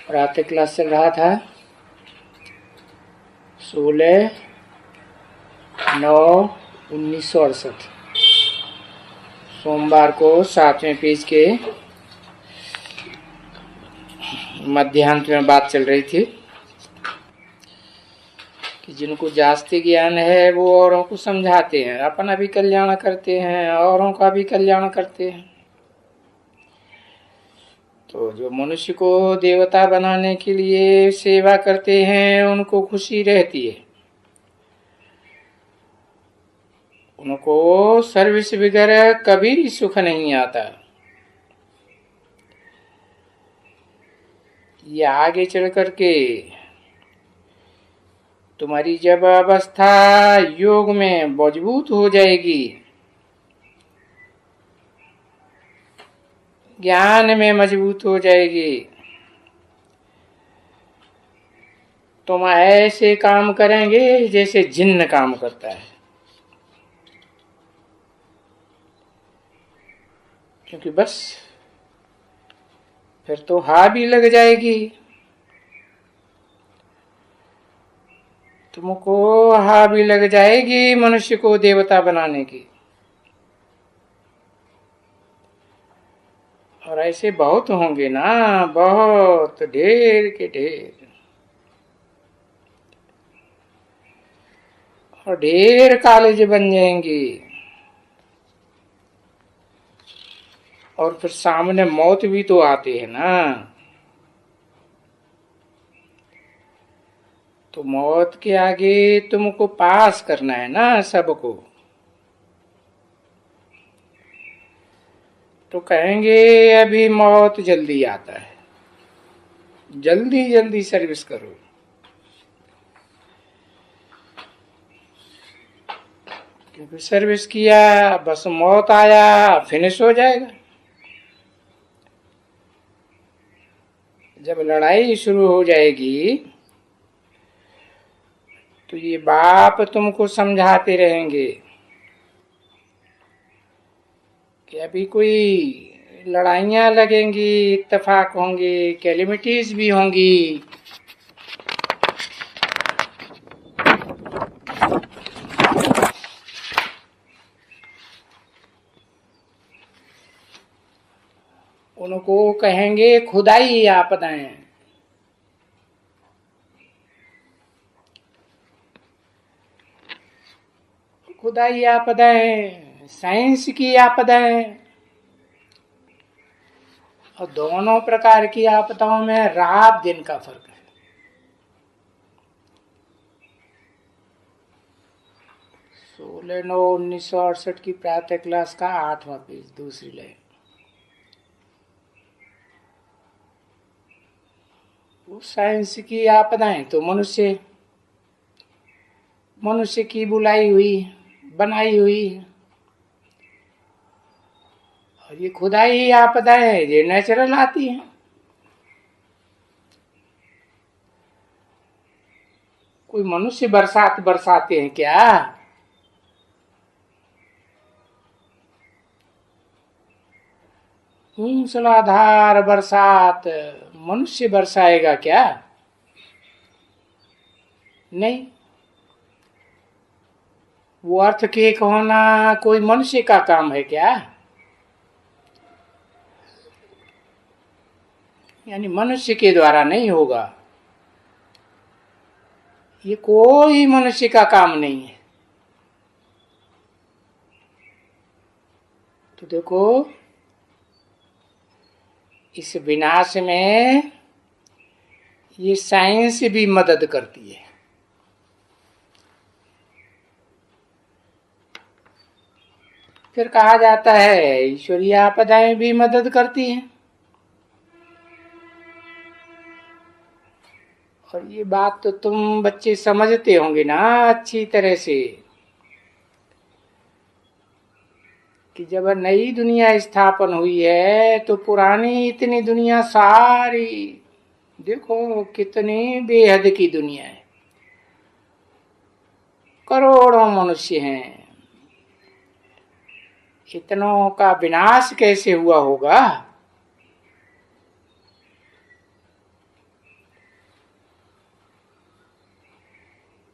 प्रातः क्लास चल रहा था 16/9/1968 सोमवार को 7वें पेज के मध्यांत में बात चल रही थी कि जिनको जास्ती ज्ञान है वो औरों को समझाते हैं, अपना भी कल्याण करते हैं, औरों का भी कल्याण करते हैं। तो जो मनुष्य को देवता बनाने के लिए सेवा करते हैं उनको खुशी रहती है, उनको सर्विस वगैरह कभी सुख नहीं आता। ये आगे चल करके तुम्हारी जब अवस्था योग में मजबूत हो जाएगी, ज्ञान में मजबूत हो जाएगी, तुम ऐसे काम करेंगे जैसे जिन्न काम करता है। क्योंकि बस फिर तो हा भी लग जाएगी, तुमको हा भी लग जाएगी मनुष्य को देवता बनाने की। और ऐसे बहुत होंगे ना, बहुत ढेर के ढेर, और ढेर कॉलेज बन जाएंगी। और फिर सामने मौत भी तो आती है ना, तो मौत के आगे तुमको पास करना है ना सबको। तो कहेंगे अभी मौत जल्दी आता है, जल्दी जल्दी सर्विस करो। क्योंकि सर्विस किया बस मौत आया फिनिश हो जाएगा। जब लड़ाई शुरू हो जाएगी तो ये बाप तुमको समझाते रहेंगे कि अभी कोई लड़ाइयां लगेंगी, इत्तेफाक होंगे, कैलेमिटीज भी होंगी। उनको कहेंगे खुदाई आपदाएं। खुदाई आपदाएं, साइंस की आपदाएं। और दोनों प्रकार की आपदाओं में रात दिन का फर्क है। 16/9/1968 की प्रातः क्लास का 8वां पेज, दूसरी लाइन। वो साइंस की आपदाएं तो मनुष्य की बुलाई हुई, बनाई हुई। और ये खुदाई आपदाएं ये नेचुरल आती हैं। कोई मनुष्य बरसात बरसाते हैं क्या? मूसलाधार बरसात मनुष्य बरसाएगा क्या? नहीं। वो अर्थक्वेक होना कोई मनुष्य का काम है क्या? यानी मनुष्य के द्वारा नहीं होगा, ये कोई मनुष्य का काम नहीं है। तो देखो इस विनाश में ये साइंस भी मदद करती है। फिर कहा जाता है ईश्वरीय आपदाएं भी मदद करती हैं। और ये बात तो तुम बच्चे समझते होंगे ना अच्छी तरह से, कि जब नई दुनिया स्थापन हुई है तो पुरानी इतनी दुनिया सारी, देखो कितनी बेहद की दुनिया है, करोड़ों मनुष्य हैं, इतनों का विनाश कैसे हुआ होगा?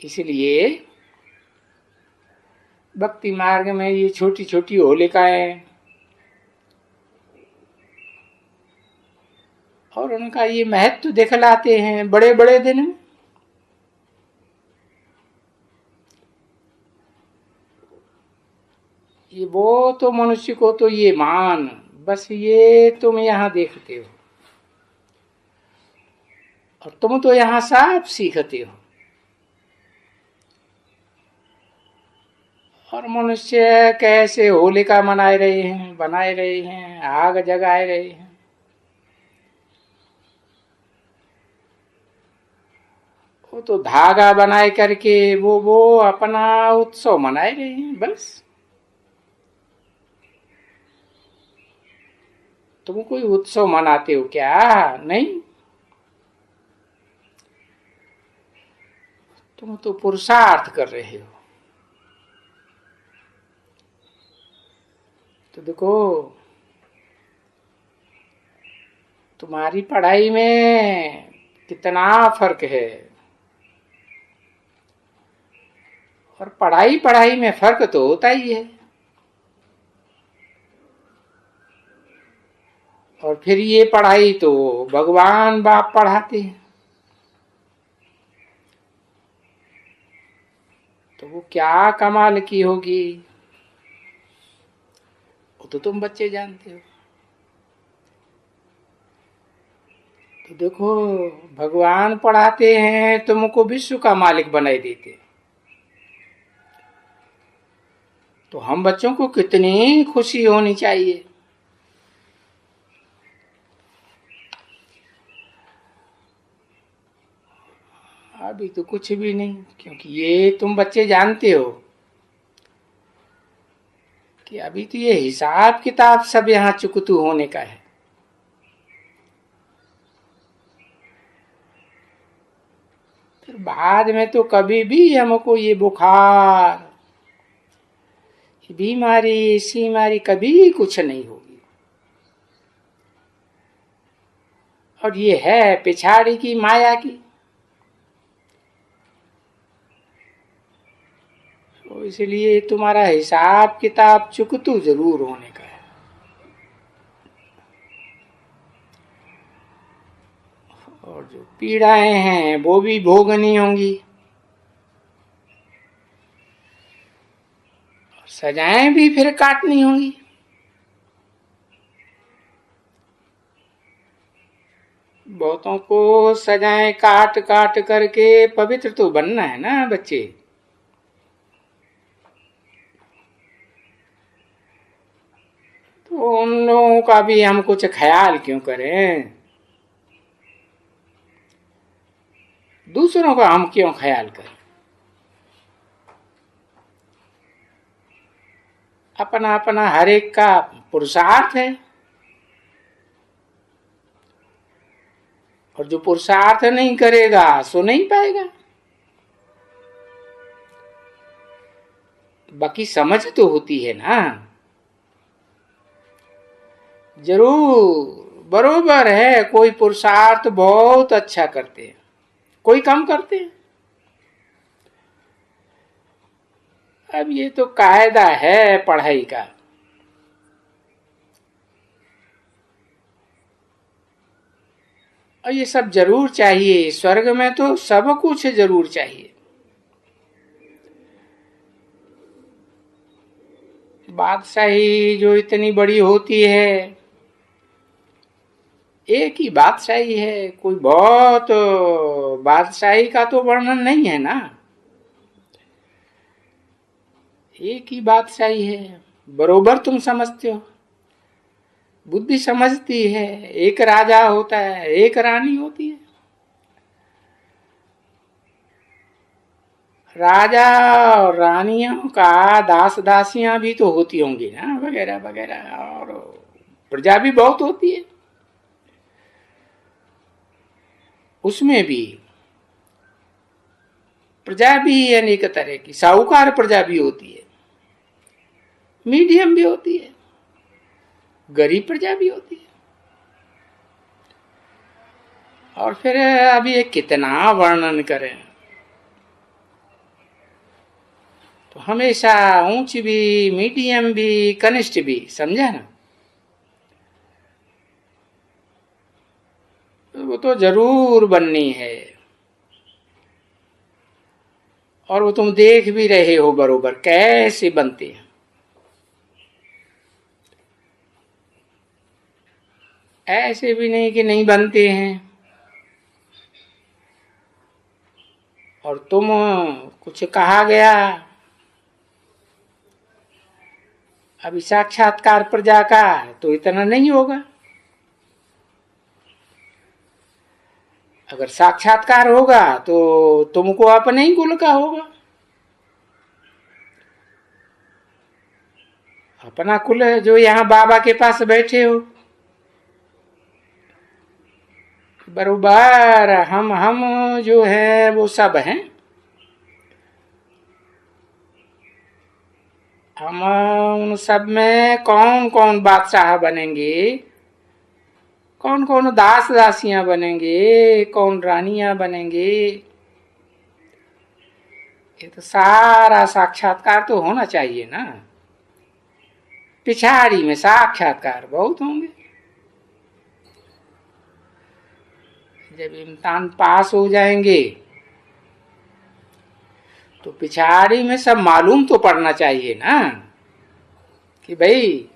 इसलिए भक्ति मार्ग में ये छोटी छोटी होलिकाएं और उनका ये महत्व दिखलाते हैं बड़े बड़े दिन में। ये वो तो मनुष्य को तो ये मान, बस ये तुम यहाँ देखते हो और तुम तो यहाँ सब सीखते हो। और मनुष्य कैसे होलिका मनाए रहे हैं, बनाए रहे हैं, आग जगाए रहे हैं। वो तो धागा बनाए करके वो अपना उत्सव मनाए रहे हैं बस। तुम कोई उत्सव मनाते हो क्या? नहीं, तुम तो पुरुषार्थ कर रहे हो। तो देखो, तुम्हारी पढ़ाई में कितना फर्क है, और पढ़ाई पढ़ाई में फर्क तो होता ही है। और फिर ये पढ़ाई तो भगवान बाप पढ़ाते हैं, तो वो क्या कमाल की होगी वो तो तुम बच्चे जानते हो। तो देखो, भगवान पढ़ाते हैं, तुमको विश्व का मालिक बनाए देते। तो हम बच्चों को कितनी खुशी होनी चाहिए। अभी तो कुछ भी नहीं, क्योंकि ये तुम बच्चे जानते हो कि अभी तो ये हिसाब किताब सब यहाँ चुकतू होने का है। फिर बाद में तो कभी भी हमको ये बुखार, बीमारी, सीमारी कभी कुछ नहीं होगी। और ये है पिछाड़ी की माया की। तो इसलिए तुम्हारा हिसाब किताब चुकतू जरूर होने का है। और जो पीड़ाएं हैं वो भी भोगनी होंगी, सजाएं भी फिर काटनी होंगी। बहुतों को सजाएं काट काट करके पवित्र तो बनना है ना बच्चे। तो उन लोगों का भी हम कुछ ख्याल क्यों करें? दूसरों का हम क्यों ख्याल करें? अपना अपना हर एक का पुरुषार्थ है, और जो पुरुषार्थ नहीं करेगा सो नहीं पाएगा। बाकी समझ तो होती है ना। जरूर बरोबर है, कोई पुरुषार्थ बहुत अच्छा करते हैं, कोई कम करते हैं। अब ये तो कायदा है पढ़ाई का। और ये सब जरूर चाहिए, स्वर्ग में तो सब कुछ जरूर चाहिए। बादशाही जो इतनी बड़ी होती है, एक ही बादशाही है, कोई बहुत बादशाही का तो वर्णन नहीं है ना। एक ही बादशाही है, बरोबर तुम समझते हो, बुद्धि समझती है। एक राजा होता है, एक रानी होती है। राजा और रानियों का दास दासियां भी तो होती होंगी ना, वगैरह वगैरह, और प्रजा भी बहुत होती है। उसमें भी प्रजा भी अनेक तरह की, साहूकार प्रजा भी होती है, मीडियम भी होती है, गरीब प्रजा भी होती है। और फिर अभी ये कितना वर्णन करें। हमेशा ऊंच भी, मीडियम भी, कनिष्ठ भी, समझा ना। वो तो जरूर बननी है, और वो तुम देख भी रहे हो बरोबर कैसे बनते हैं। ऐसे भी नहीं कि नहीं बनते हैं। और तुम कुछ कहा गया, अभी साक्षात्कार पर जाकर तो इतना नहीं होगा। अगर साक्षात्कार होगा तो तुमको अपने ही कुल का होगा। अपना कुल है, जो यहाँ बाबा के पास बैठे हो, बरोबर हम जो है वो सब हैं। हम उन सब में कौन कौन बादशाह बनेंगे, कौन कौन दास दासियां बनेंगे, कौन रानियां बनेंगे, ये तो सारा साक्षात्कार तो होना चाहिए ना। पिछाड़ी में साक्षात्कार बहुत होंगे। जब इम्तिहान पास हो जाएंगे तो पिछाड़ी में सब मालूम तो पड़ना चाहिए ना, कि भाई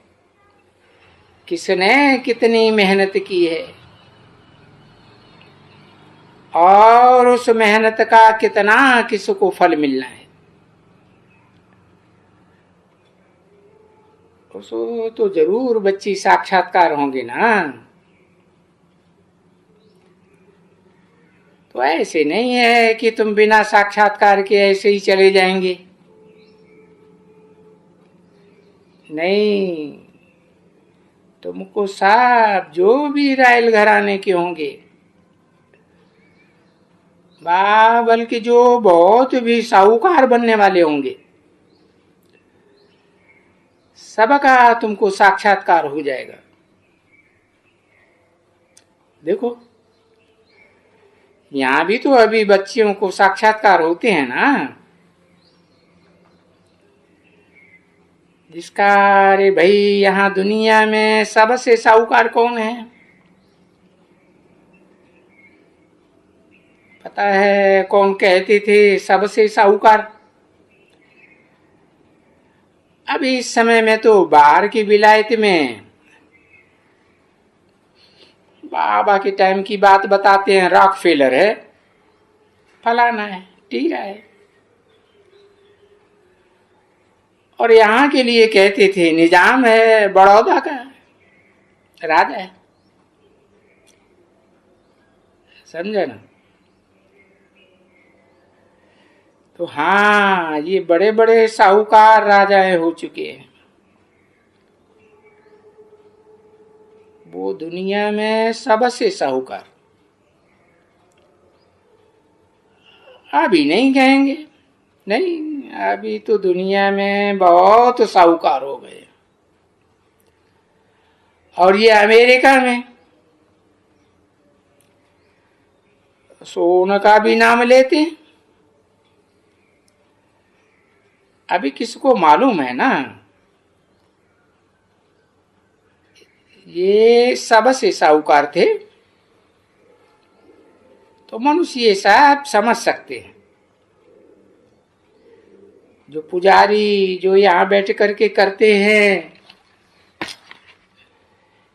किसने कितनी मेहनत की है और उस मेहनत का कितना किसको फल मिलना है। उसको तो जरूर बच्ची साक्षात्कार होंगे ना। तो ऐसे नहीं है कि तुम बिना साक्षात्कार के ऐसे ही चले जाएंगे, नहीं। तुमको सब जो भी रायल घराने के होंगे, बल्कि जो बहुत भी साहूकार बनने वाले होंगे, सबका तुमको साक्षात्कार हो जाएगा। देखो यहाँ भी तो अभी बच्चियों को साक्षात्कार होते हैं ना, जिसका अरे भाई यहाँ दुनिया में सबसे साहूकार कौन है पता है? कौन कहते थे सबसे साहूकार? अभी इस समय में तो बाहर की विलायत में बाबा के टाइम की बात बताते हैं, रॉकफेलर है, फलाना है, टीरा है। और यहाँ के लिए कहते थे निजाम है, बड़ौदा का राजा है, समझे ना। तो हाँ, ये बड़े बड़े साहूकार राजाएं हो चुके हैं। वो दुनिया में सबसे साहूकार। अभी नहीं कहेंगे, नहीं, अभी तो दुनिया में बहुत साहूकार हो गए। और ये अमेरिका में सोने का भी नाम लेते हैं। अभी किसको मालूम है ना, ये सबसे साहूकार थे। तो मनुष्य ये सब समझ सकते हैं। जो पुजारी जो यहाँ बैठ करके करते हैं,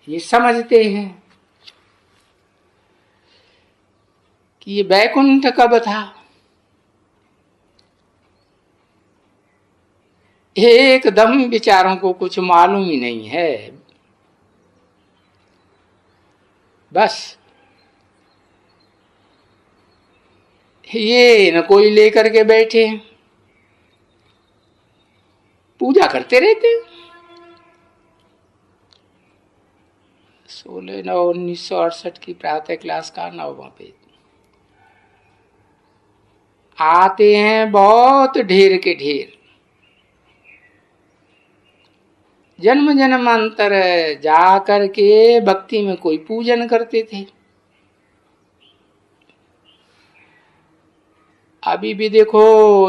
ये समझते हैं कि ये बैकुंठ कब था। एकदम बेचारों को कुछ मालूम ही नहीं है। बस ये न कोई लेकर के बैठे, पूजा करते रहते। 16/9/1968 की प्रातः क्लास का 9वां पेज। आते हैं बहुत ढेर के ढेर, जन्म जन्मांतर जा करके भक्ति में कोई पूजन करते थे। अभी भी देखो,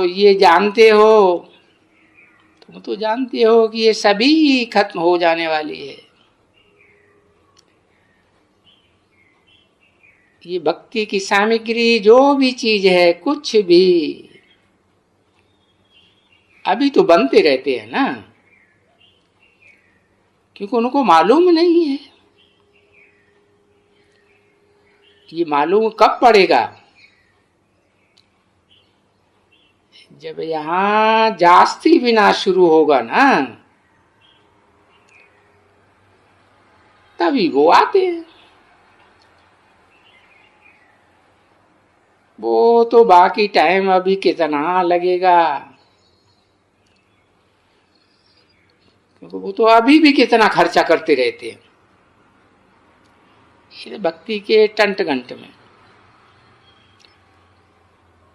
ये जानते हो तुम तो जानते हो कि ये सभी खत्म हो जाने वाली है। ये भक्ति की सामग्री जो भी चीज है, कुछ भी अभी तो बनते रहते हैं ना, क्योंकि उनको मालूम नहीं है। ये मालूम कब पड़ेगा? जब यहां जास्ती विनाश शुरू होगा ना, तभी वो आते हैं। वो तो बाकी टाइम अभी कितना लगेगा, क्योंकि वो तो अभी भी कितना खर्चा करते रहते हैं भक्ति के टंट घंट में।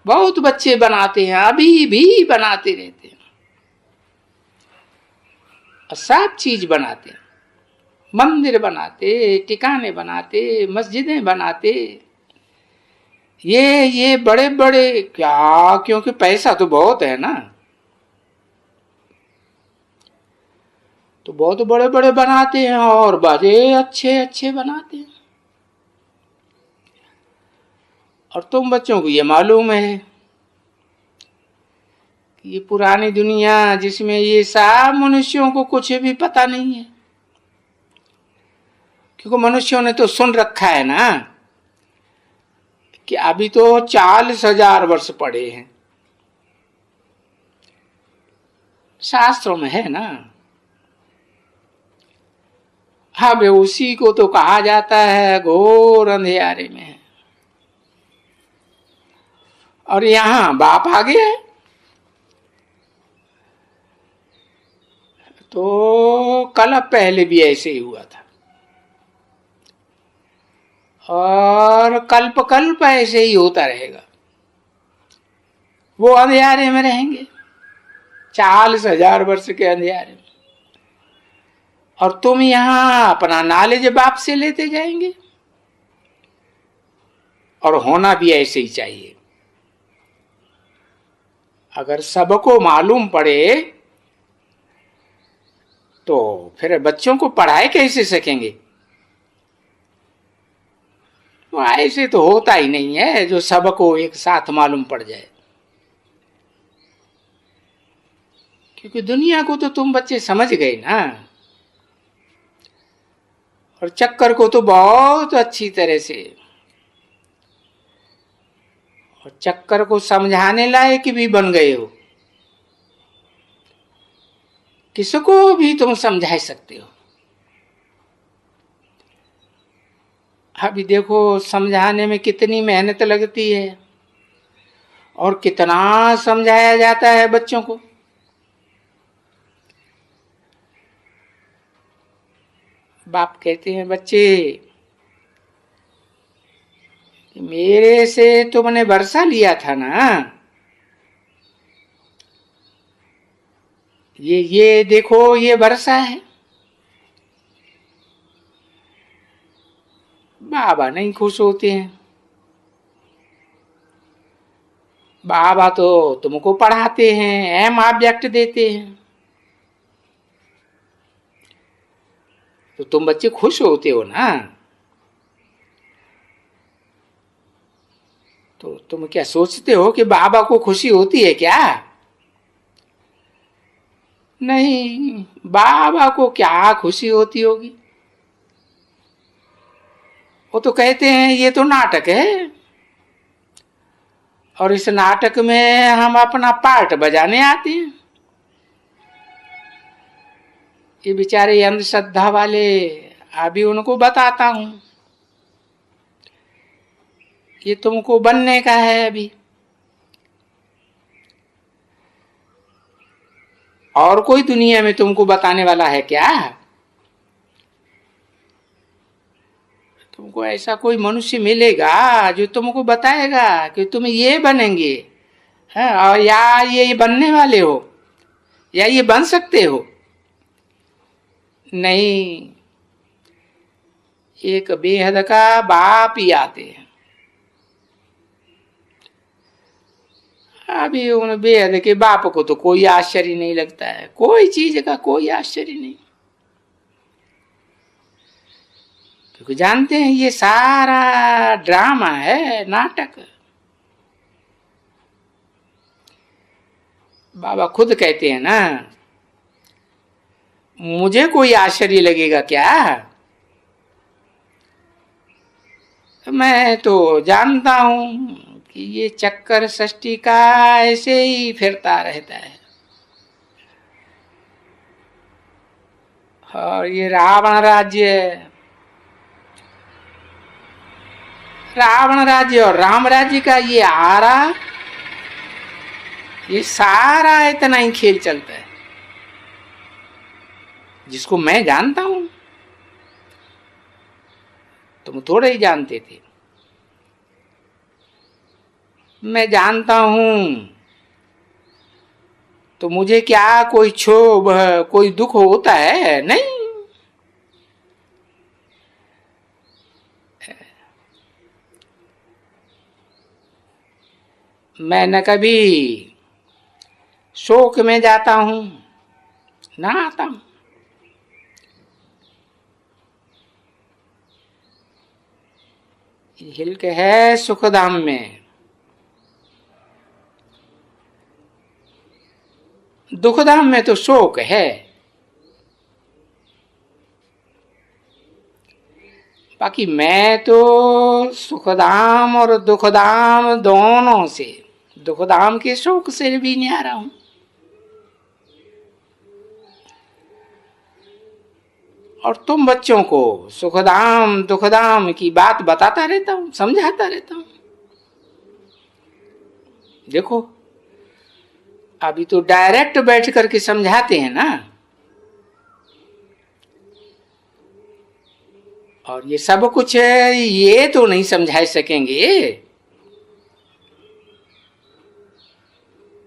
बहुत बच्चे बनाते हैं, अभी भी बनाते रहते हैं, और सब चीज बनाते हैं। मंदिर बनाते, टिकाने बनाते, मस्जिदें बनाते, ये बड़े बड़े क्या, क्योंकि पैसा तो बहुत है ना, तो बहुत बड़े बड़े बनाते हैं और बड़े अच्छे अच्छे बनाते हैं। और तुम बच्चों को ये मालूम है कि ये पुरानी दुनिया जिसमें ये सब मनुष्यों को कुछ भी पता नहीं है, क्योंकि मनुष्यों ने तो सुन रखा है ना कि अभी तो 40,000 वर्ष पड़े हैं, शास्त्रों में है ना। हाँ वे उसी को तो कहा जाता है घोर अंधेरे में है। और यहां बाप आ गया है, तो कल पहले भी ऐसे ही हुआ था, और कल्प कल्प ऐसे ही होता रहेगा। वो अंधेरे में रहेंगे 40,000 वर्ष के अंधेरे में, और तुम यहां अपना नॉलेज बाप से लेते जाएंगे। और होना भी ऐसे ही चाहिए। अगर सबको मालूम पड़े तो फिर बच्चों को पढ़ाए कैसे सकेंगे? तो ऐसे तो होता ही नहीं है जो सबको एक साथ मालूम पड़ जाए, क्योंकि दुनिया को तो तुम बच्चे समझ गए ना, और चक्कर को तो बहुत अच्छी तरह से, और चक्कर को समझाने लायक भी बन गए हो। किसको भी तुम समझा सकते हो। अभी देखो समझाने में कितनी मेहनत लगती है, और कितना समझाया जाता है बच्चों को। बाप कहते हैं बच्चे, मेरे से तुमने वर्षा लिया था ना, ये देखो ये वर्षा है। बाबा नहीं खुश होते हैं। बाबा तो तुमको पढ़ाते हैं, एम ऑब्जेक्ट देते हैं, तो तुम बच्चे खुश होते हो ना। तो तुम क्या सोचते हो कि बाबा को खुशी होती है क्या? नहीं, बाबा को क्या खुशी होती होगी। वो तो कहते हैं ये तो नाटक है, और इस नाटक में हम अपना पार्ट बजाने आते हैं। ये बेचारे अंधश्रद्धा वाले, अभी उनको बताता हूं, ये तुमको बनने का है अभी, और कोई दुनिया में तुमको बताने वाला है क्या? तुमको ऐसा कोई मनुष्य मिलेगा जो तुमको बताएगा कि तुम ये बनेंगे, है, और या ये बनने वाले हो, या ये बन सकते हो? नहीं, एक बेहद का बाप ही आते हैं। अभी उन बेहद के बाप को तो कोई आश्चर्य नहीं लगता है, कोई चीज का कोई आश्चर्य नहीं, क्योंकि जानते हैं ये सारा ड्रामा है, नाटक। बाबा खुद कहते हैं ना, मुझे कोई आश्चर्य लगेगा क्या, मैं तो जानता हूं कि ये चक्कर सृष्टि का ऐसे ही फिरता रहता है। और ये रावण राज्य और राम राज्य का ये आरा, ये सारा इतना ही खेल चलता है, जिसको मैं जानता हूं। तुम थोड़े ही जानते थे, मैं जानता हूं, तो मुझे क्या कोई क्षोभ कोई दुख होता है? नहीं। मैं न कभी शोक में जाता हूं ना आता हूं। हिलक है सुखधाम में, दुखधाम में तो शोक है। बाकी मैं तो सुखधाम और दुखधाम दोनों से, दुखधाम के शोक से भी नहीं आ रहा हूं। और तुम बच्चों को सुखधाम दुखधाम की बात बताता रहता हूं, समझाता रहता हूं। देखो अभी तो डायरेक्ट बैठ करके समझाते हैं ना, और ये सब कुछ ये तो नहीं समझा सकेंगे,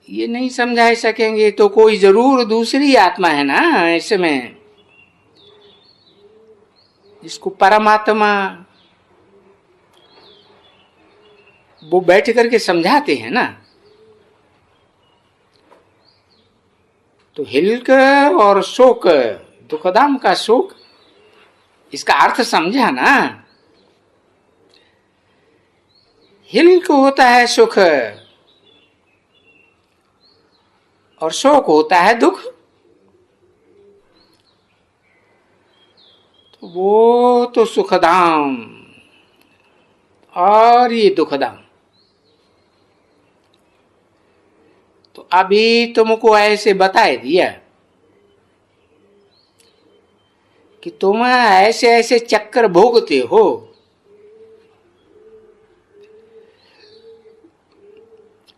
ये नहीं समझा सकेंगे तो कोई जरूर दूसरी आत्मा है ना इसमें, जिसको परमात्मा वो बैठ करके समझाते हैं ना। तो हिल्क और शोक, दुखधाम का शोक, इसका अर्थ समझा ना। हिल्क होता है सुख और शोक होता है दुख। तो वो तो सुखधाम और ये दुखधाम। तो अभी तुमको ऐसे बताए दिया कि तुम ऐसे ऐसे चक्कर भोगते हो,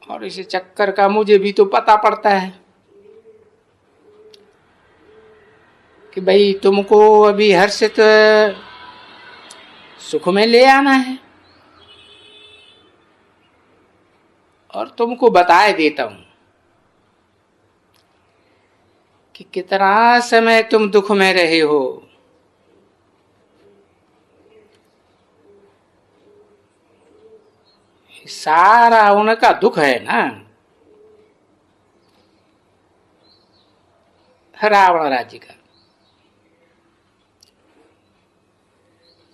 और इस चक्कर का मुझे भी तो पता पड़ता है कि भाई तुमको अभी हर्षित सुख में ले आना है, और तुमको बताए देता हूं कि कितना समय तुम दुख में रहे हो। सारा उनका दुख है ना, रावण राज्य का।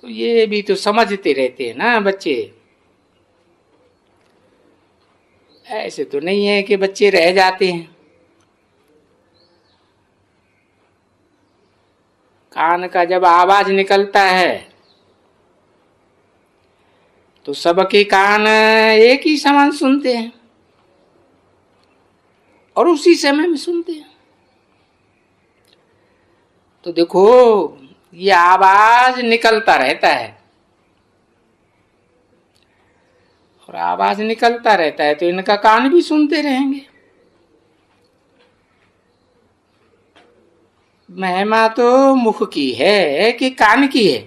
तो ये भी तो समझते रहते हैं ना बच्चे, ऐसे तो नहीं है कि बच्चे रह जाते हैं। कान का जब आवाज निकलता है तो सबके कान एक ही समान सुनते हैं और उसी समय में सुनते हैं। तो देखो ये आवाज निकलता रहता है, और आवाज निकलता रहता है तो इनका कान भी सुनते रहेंगे। महिमा तो मुख की है कि कान की है,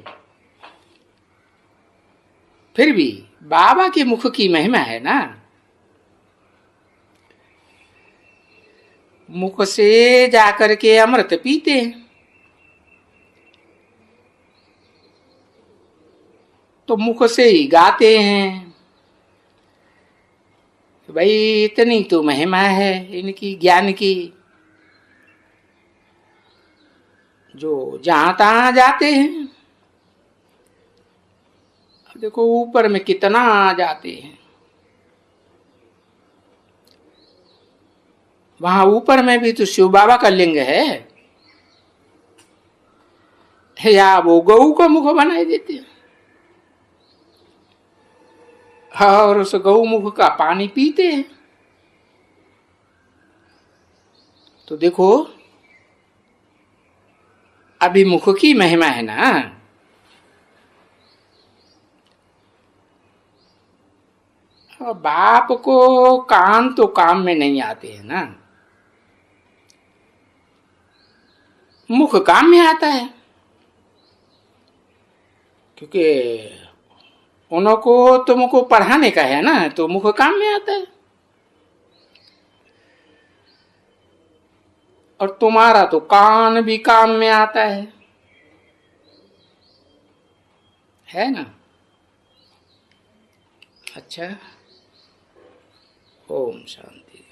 फिर भी बाबा के मुख की महिमा है ना। मुख से जाकर के अमृत पीते हैं, तो मुख से ही गाते हैं, भाई इतनी तो महिमा है इनकी ज्ञान की, जो जहां तहां जाते हैं। अब देखो ऊपर में कितना आ जाते हैं, वहां ऊपर में भी तो शिव बाबा का लिंग है, या वो गऊ का मुख बनाई देते हैं, और उस गौ मुख का पानी पीते हैं। तो देखो अभिमुख की महिमा है ना। और बाप को कान तो काम में नहीं आते हैं ना, मुख काम में आता है, क्योंकि उनको तुमको पढ़ाने का है ना, तो मुख काम में आता है। और तुम्हारा तो कान भी काम में आता है ना। अच्छा, ओम शांति।